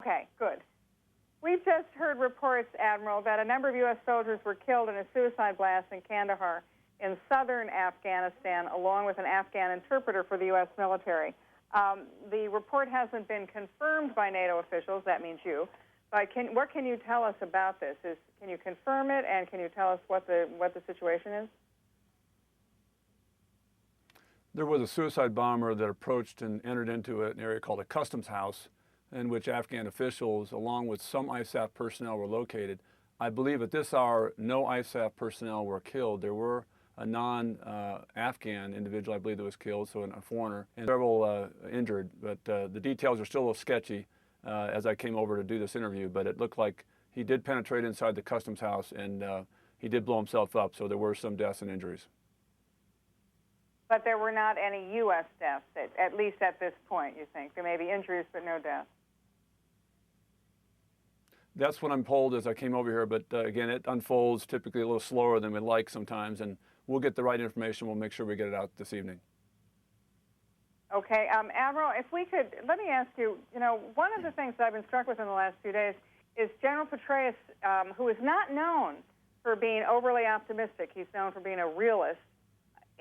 Okay, good. We've just heard reports, Admiral, that a number of U.S. soldiers were killed in a suicide blast in Kandahar in southern Afghanistan, along with an Afghan interpreter for the U.S. military. The report hasn't been confirmed by NATO officials, that means you, but what can you tell us about this? Can you confirm it, and can you tell us what the situation is? There was a suicide bomber that approached and entered into an area called a customs house, in which Afghan officials, along with some ISAF personnel, were located. I believe at this hour, no ISAF personnel were killed. There were a non-Afghan individual, I believe, that was killed, so a foreigner, and several injured. But the details are still a little sketchy as I came over to do this interview. But it looked like he did penetrate inside the customs house, and he did blow himself up, so there were some deaths and injuries. But there were not any U.S. deaths, at least at this point, you think? There may be injuries, but no deaths. That's what I'm told as I came over here, but again, it unfolds typically a little slower than we'd like sometimes, and we'll get the right information. We'll make sure we get it out this evening. Okay, Admiral, if we could, let me ask you, one of the things that I've been struck with in the last few days is General Petraeus, who is not known for being overly optimistic. He's known for being a realist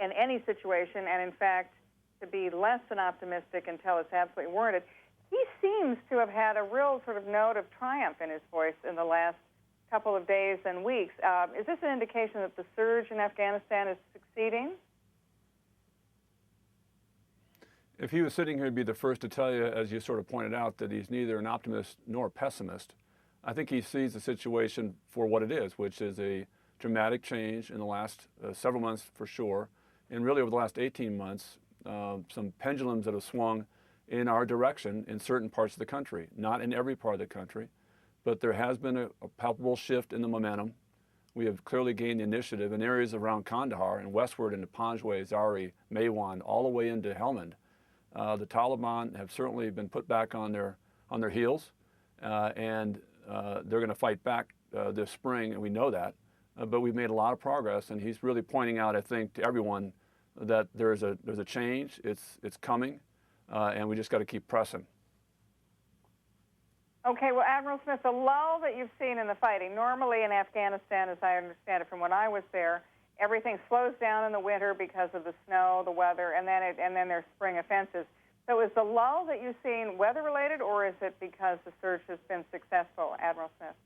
in any situation, and in fact, to be less than optimistic until it's absolutely warranted. He seems to have had a real sort of note of triumph in his voice in the last couple of days and weeks. Is this an indication that the surge in Afghanistan is succeeding? If he was sitting here, he'd be the first to tell you, as you sort of pointed out, that he's neither an optimist nor a pessimist. I think he sees the situation for what it is, which is a dramatic change in the last several months for sure, and really over the last 18 months, some pendulums that have swung in our direction in certain parts of the country. Not in every part of the country, but there has been a palpable shift in the momentum. We have clearly gained the initiative in areas around Kandahar and westward into Panjwai, Zari, Maiwand, all the way into Helmand. The Taliban have certainly been put back on their heels, and they're going to fight back this spring, and we know that. But we've made a lot of progress, and he's really pointing out, I think, to everyone that there's a change. It's coming. And we just got to keep pressing. Okay, well, Admiral Smith, the lull that you've seen in the fighting, normally in Afghanistan, as I understand it from when I was there, everything slows down in the winter because of the snow, the weather, and then there's spring offensives. So is the lull that you've seen weather-related, or is it because the surge has been successful, Admiral Smith?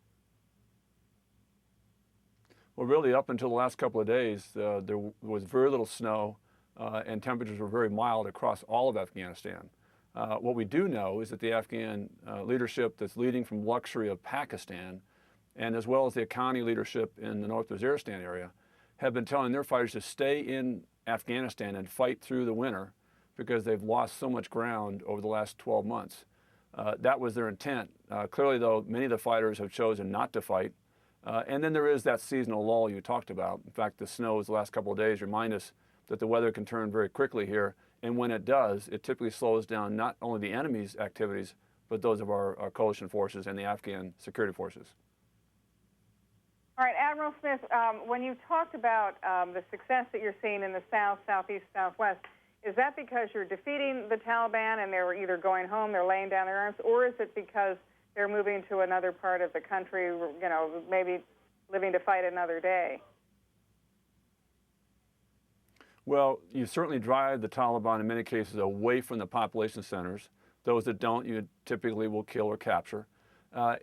Well, really, up until the last couple of days, there was very little snow. And temperatures were very mild across all of Afghanistan. What we do know is that the Afghan leadership that's leading from luxury of Pakistan, and as well as the Afghani leadership in the North Waziristan area, have been telling their fighters to stay in Afghanistan and fight through the winter because they've lost so much ground over the last 12 months. That was their intent. Clearly, though, many of the fighters have chosen not to fight. And then there is that seasonal lull you talked about. In fact, the snows the last couple of days remind us that the weather can turn very quickly here, and when it does, it typically slows down not only the enemy's activities, but those of our coalition forces and the Afghan security forces. All right, Admiral Smith, when you talked about the success that you're seeing in the south, southeast, southwest, is that because you're defeating the Taliban and they're either going home, they're laying down their arms, or is it because they're moving to another part of the country, maybe living to fight another day? Well, you certainly drive the Taliban in many cases away from the population centers. Those that don't, you typically will kill or capture.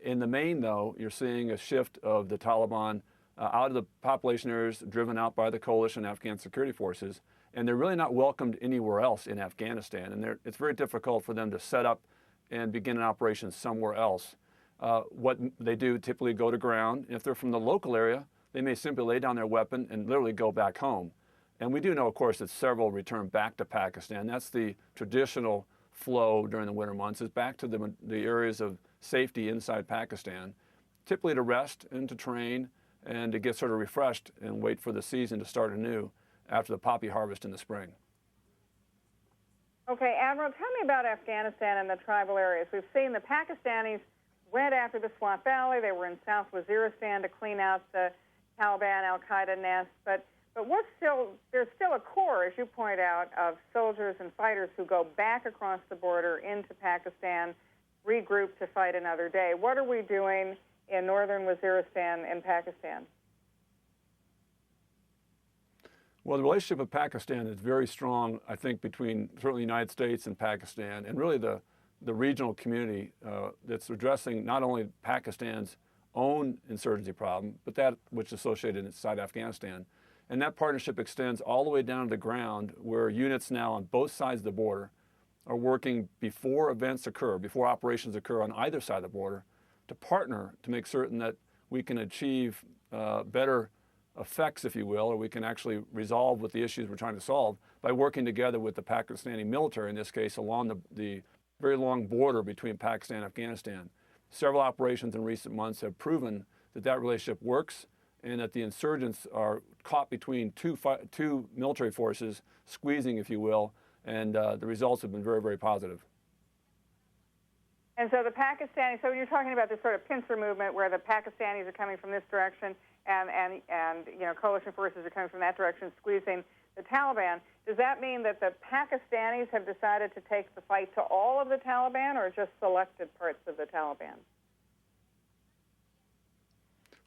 In the main, though, you're seeing a shift of the Taliban out of the population areas driven out by the coalition Afghan security forces, and they're really not welcomed anywhere else in Afghanistan. And it's very difficult for them to set up and begin an operation somewhere else. What they do typically go to ground. If they're from the local area, they may simply lay down their weapon and literally go back home. And we do know, of course, that several return back to Pakistan. That's the traditional flow during the winter months, is back to the areas of safety inside Pakistan, typically to rest and to train and to get sort of refreshed and wait for the season to start anew after the poppy harvest in the spring. Okay, Admiral, tell me about Afghanistan and the tribal areas. We've seen the Pakistanis went after the Swat Valley. They were in South Waziristan to clean out the Taliban al-Qaeda nest, but there's still a core, as you point out, of soldiers and fighters who go back across the border into Pakistan, regroup to fight another day. What are we doing in northern Waziristan and Pakistan? Well, the relationship with Pakistan is very strong, I think, between certainly the United States and Pakistan, and really the regional community that's addressing not only Pakistan's own insurgency problem, but that which is associated inside Afghanistan. And that partnership extends all the way down to the ground, where units now on both sides of the border are working before events occur, before operations occur on either side of the border, to partner to make certain that we can achieve better effects, if you will, or we can actually resolve with the issues we're trying to solve by working together with the Pakistani military, in this case, along the very long border between Pakistan and Afghanistan. Several operations in recent months have proven that that relationship works and that the insurgents are caught between two military forces, squeezing, if you will, and the results have been very, very positive. And so the Pakistanis, so you're talking about this sort of pincer movement where the Pakistanis are coming from this direction and you know, coalition forces are coming from that direction, squeezing the Taliban. Does that mean that the Pakistanis have decided to take the fight to all of the Taliban or just selected parts of the Taliban?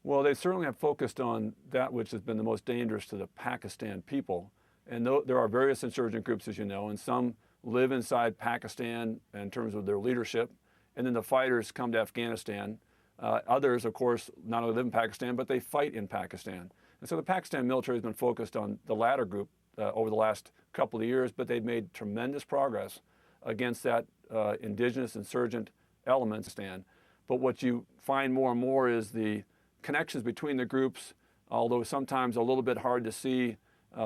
Well, they certainly have focused on that which has been the most dangerous to the Pakistan people. And there are various insurgent groups, as you know, and some live inside Pakistan in terms of their leadership. And then the fighters come to Afghanistan. Others, of course, not only live in Pakistan, but they fight in Pakistan. And so the Pakistan military has been focused on the latter group over the last couple of years, but they've made tremendous progress against that indigenous insurgent element. But what you find more and more is the connections between the groups, although sometimes a little bit hard to see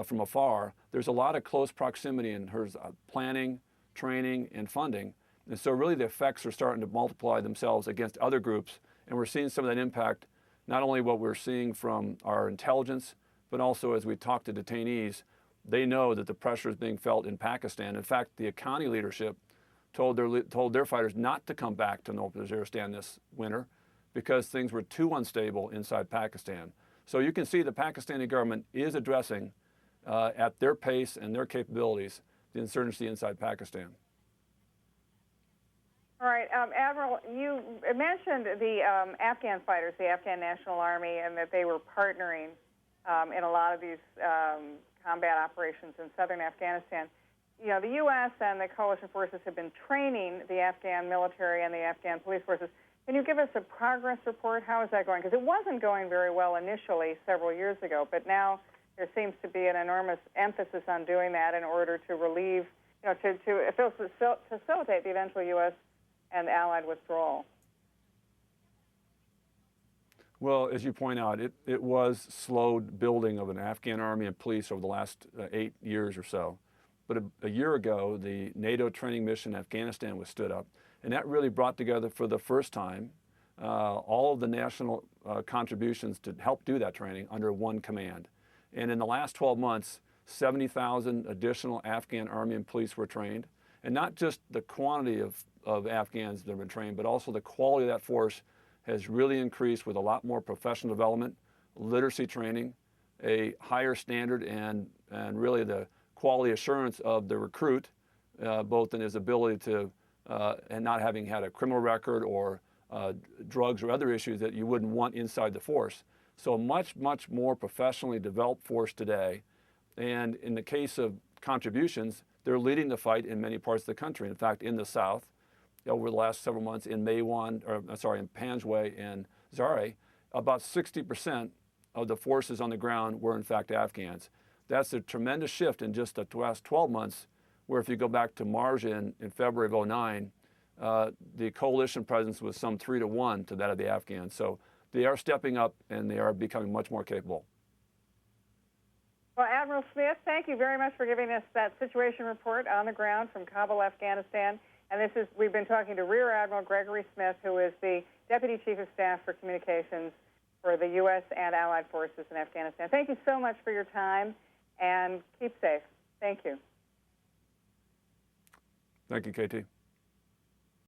from afar. There's a lot of close proximity in terms of planning, training, and funding. And so really the effects are starting to multiply themselves against other groups. And we're seeing some of that impact, not only what we're seeing from our intelligence, but also as we talk to detainees, they know that the pressure is being felt in Pakistan. In fact, the Afghani leadership told their fighters not to come back to North Waziristan this winter because things were too unstable inside Pakistan. So you can see the Pakistani government is addressing at their pace and their capabilities the insurgency inside Pakistan. All right, Admiral, you mentioned the Afghan fighters, the Afghan National Army, and that they were partnering in a lot of these combat operations in southern Afghanistan. You know, the U.S. and the coalition forces have been training the Afghan military and the Afghan police forces. Can you give us a progress report? How is that going? Because it wasn't going very well initially several years ago, but now there seems to be an enormous emphasis on doing that in order to relieve, you know, to facilitate the eventual U.S. and Allied withdrawal. Well, as you point out, it was slowed building of an Afghan army and police over the last 8 years or so. But a year ago, the NATO training mission in Afghanistan was stood up, and that really brought together for the first time all of the national contributions to help do that training under one command. And in the last 12 months, 70,000 additional Afghan army and police were trained, and not just the quantity of Afghans that have been trained, but also the quality of that force has really increased with a lot more professional development, literacy training, a higher standard, and really the quality assurance of the recruit, both in his ability to, and not having had a criminal record or drugs or other issues that you wouldn't want inside the force. So a much, much more professionally developed force today. And in the case of contributions, they're leading the fight in many parts of the country. In fact, in the South, over the last several months in in Panjwai and Zare, about 60% of the forces on the ground were in fact Afghans. That's a tremendous shift in just the last 12 months, where if you go back to Marjan in February of 2009, the coalition presence was some 3-to-1 to that of the Afghans. So they are stepping up and they are becoming much more capable. Well, Admiral Smith, thank you very much for giving us that situation report on the ground from Kabul, Afghanistan. And we've been talking to Rear Admiral Gregory Smith, who is the Deputy Chief of Staff for Communications for the U.S. and Allied forces in Afghanistan. Thank you so much for your time, and keep safe. Thank you. Thank you, KT.